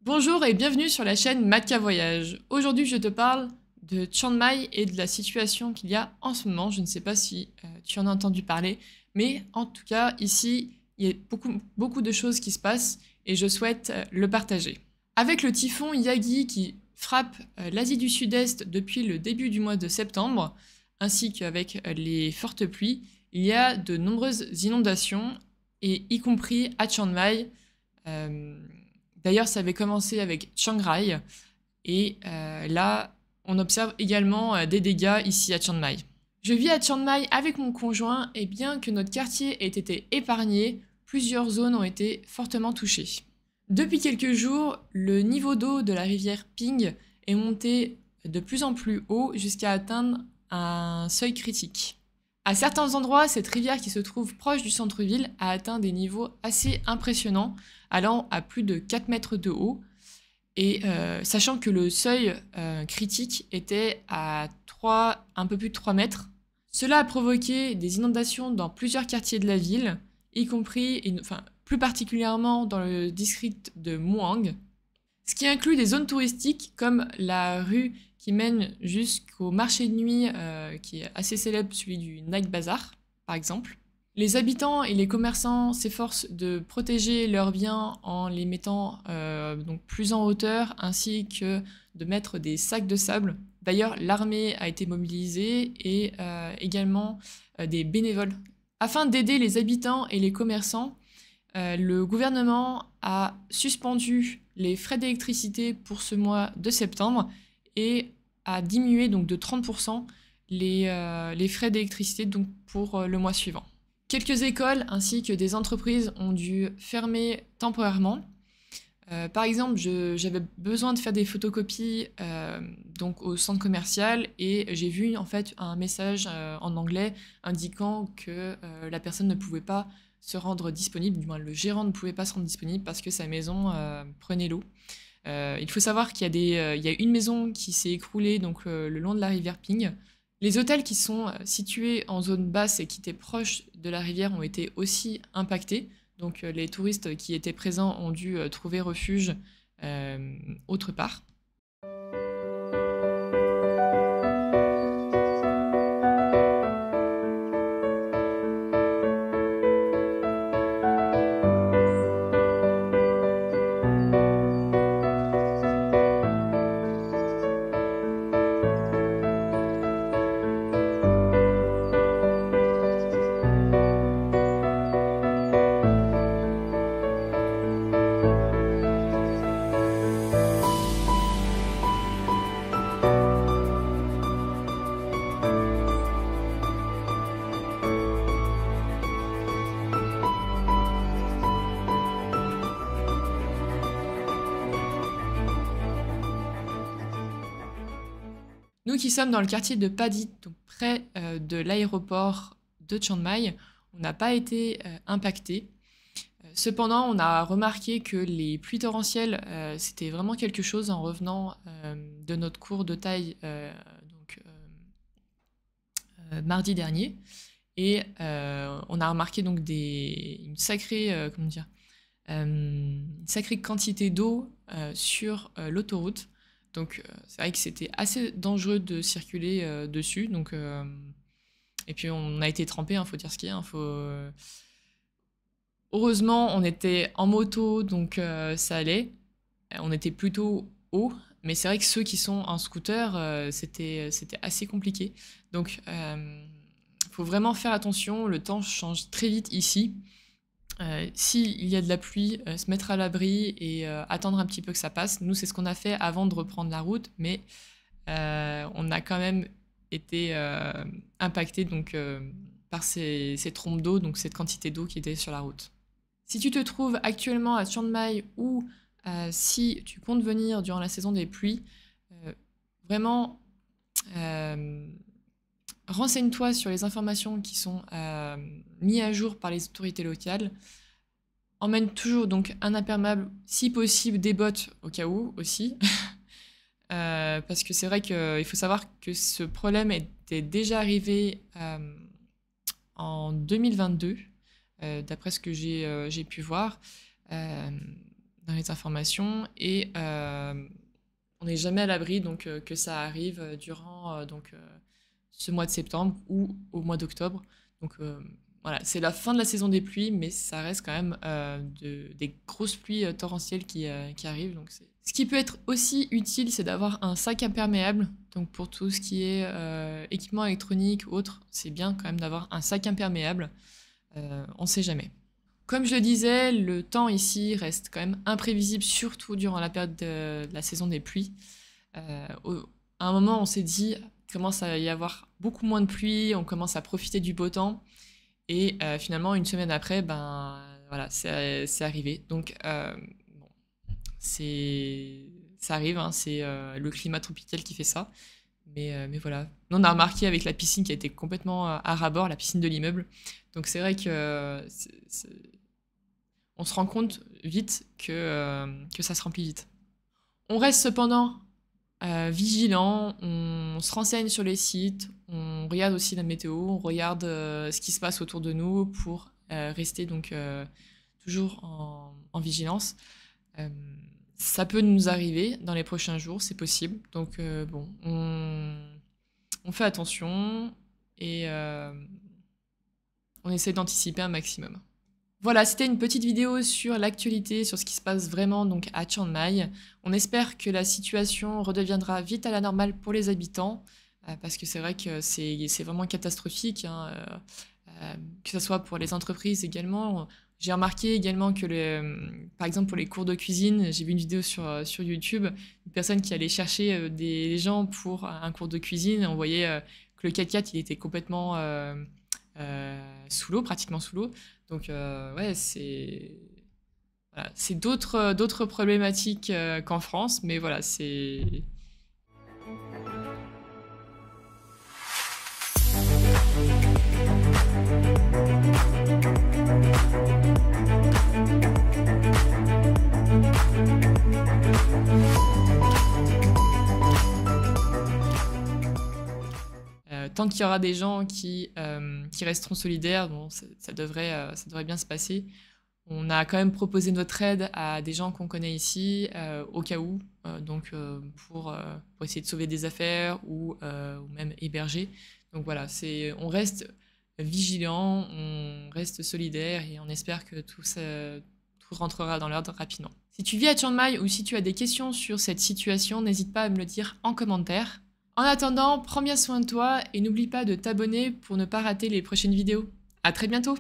Bonjour et bienvenue sur la chaîne Matka Voyage. Aujourd'hui, je te parle de Chiang Mai et de la situation qu'il y a en ce moment. Je ne sais pas si tu en as entendu parler, mais en tout cas, ici, il y a beaucoup de choses qui se passent et je souhaite le partager. Avec le typhon Yagi qui frappe l'Asie du Sud-Est depuis le début du mois de septembre, ainsi qu'avec les fortes pluies, il y a de nombreuses inondations, et y compris à Chiang Mai. Euh, D'ailleurs, ça avait commencé avec Chiang Rai, et là, on observe également des dégâts ici à Chiang Mai. Je vis à Chiang Mai avec mon conjoint, et bien que notre quartier ait été épargné, plusieurs zones ont été fortement touchées. Depuis quelques jours, le niveau d'eau de la rivière Ping est monté de plus en plus haut jusqu'à atteindre un seuil critique. À certains endroits, cette rivière qui se trouve proche du centre-ville a atteint des niveaux assez impressionnants, allant à plus de 4 mètres de haut, et sachant que le seuil critique était à un peu plus de 3 mètres. Cela a provoqué des inondations dans plusieurs quartiers de la ville, y compris, plus particulièrement dans le district de Muang, ce qui inclut des zones touristiques comme la rue qui mène jusqu'au marché de nuit qui est assez célèbre, celui du Night Bazaar, par exemple. Les habitants et les commerçants s'efforcent de protéger leurs biens en les mettant donc plus en hauteur, ainsi que de mettre des sacs de sable. D'ailleurs, l'armée a été mobilisée et également des bénévoles. Afin d'aider les habitants et les commerçants, le gouvernement a suspendu les frais d'électricité pour ce mois de septembre et a diminué donc de 30% les frais d'électricité donc pour le mois suivant. Quelques écoles ainsi que des entreprises ont dû fermer temporairement. Par exemple, j'avais besoin de faire des photocopies donc au centre commercial, et j'ai vu en fait un message en anglais indiquant que la personne ne pouvait pas se rendre disponible, du moins le gérant ne pouvait pas se rendre disponible parce que sa maison prenait l'eau. Il faut savoir qu'il y a une maison qui s'est écroulée donc le long de la rivière Ping. Les hôtels qui sont situés en zone basse et qui étaient proches de la rivière ont été aussi impactés. Donc les touristes qui étaient présents ont dû trouver refuge autre part. Nous qui sommes dans le quartier de Padit, donc près de l'aéroport de Chiang Mai, on n'a pas été impactés. Cependant, on a remarqué que les pluies torrentielles, c'était vraiment quelque chose en revenant de notre cours de thaï mardi dernier. Et on a remarqué donc une sacrée, une sacrée quantité d'eau sur l'autoroute. Donc c'est vrai que c'était assez dangereux de circuler dessus. Donc, et puis on a été trempés, faut dire ce qu'il y a. Heureusement, on était en moto, donc ça allait. On était plutôt haut, mais c'est vrai que ceux qui sont en scooter, c'était assez compliqué. Donc faut vraiment faire attention, le temps change très vite ici. S'il y a de la pluie, se mettre à l'abri et attendre un petit peu que ça passe. Nous, c'est ce qu'on a fait avant de reprendre la route, mais on a quand même été impacté donc, par ces trompes d'eau, donc cette quantité d'eau qui était sur la route. Si tu te trouves actuellement à Chiang Mai, ou si tu comptes venir durant la saison des pluies, vraiment renseigne-toi sur les informations qui sont mises à jour par les autorités locales. Emmène toujours donc un imperméable, si possible des bottes au cas où aussi. Parce que c'est vrai qu'il faut savoir que ce problème était déjà arrivé en 2022, d'après ce que j'ai pu voir. dans les informations et on n'est jamais à l'abri donc que ça arrive durant ce mois de septembre ou au mois d'octobre. Donc voilà, c'est la fin de la saison des pluies, mais ça reste quand même des grosses pluies torrentielles qui arrivent. Donc ce qui peut être aussi utile, c'est d'avoir un sac imperméable. Donc pour tout ce qui est équipement électronique ou autre, c'est bien quand même d'avoir un sac imperméable. On ne sait jamais. Comme je le disais, le temps ici reste quand même imprévisible, surtout durant la période de la saison des pluies. À un moment, on s'est dit, il commence à y avoir beaucoup moins de pluie, on commence à profiter du beau temps. Et finalement, une semaine après, ben voilà, c'est arrivé. Donc, bon, ça arrive, hein, c'est le climat tropical qui fait ça. Mais voilà. Nous, on a remarqué avec la piscine qui a été complètement à ras-bord, la piscine de l'immeuble. Donc, c'est vrai que on se rend compte vite que ça se remplit vite. On reste cependant vigilant, on se renseigne sur les sites, on regarde aussi la météo, on regarde ce qui se passe autour de nous pour rester donc toujours en vigilance. Ça peut nous arriver dans les prochains jours, c'est possible. Donc bon, on fait attention et on essaie d'anticiper un maximum. Voilà, c'était une petite vidéo sur l'actualité, sur ce qui se passe vraiment donc à Chiang Mai. On espère que la situation redeviendra vite à la normale pour les habitants, parce que c'est vrai que c'est vraiment catastrophique, hein, que ce soit pour les entreprises également. J'ai remarqué également que, par exemple pour les cours de cuisine, j'ai vu une vidéo sur YouTube, une personne qui allait chercher des gens pour un cours de cuisine, on voyait que le 4x4 il était complètement sous l'eau, pratiquement sous l'eau. Donc ouais, c'est voilà, d'autres problématiques qu'en France, mais voilà, c'est tant qu'il y aura des gens qui resteront solidaires, bon, ça devrait bien se passer. On a quand même proposé notre aide à des gens qu'on connaît ici, au cas où, pour essayer de sauver des affaires ou même héberger. Donc voilà, on reste vigilant, on reste solidaire et on espère que tout rentrera dans l'ordre rapidement. Si tu vis à Chiang Mai ou si tu as des questions sur cette situation, n'hésite pas à me le dire en commentaire. En attendant, prends bien soin de toi et n'oublie pas de t'abonner pour ne pas rater les prochaines vidéos. À très bientôt!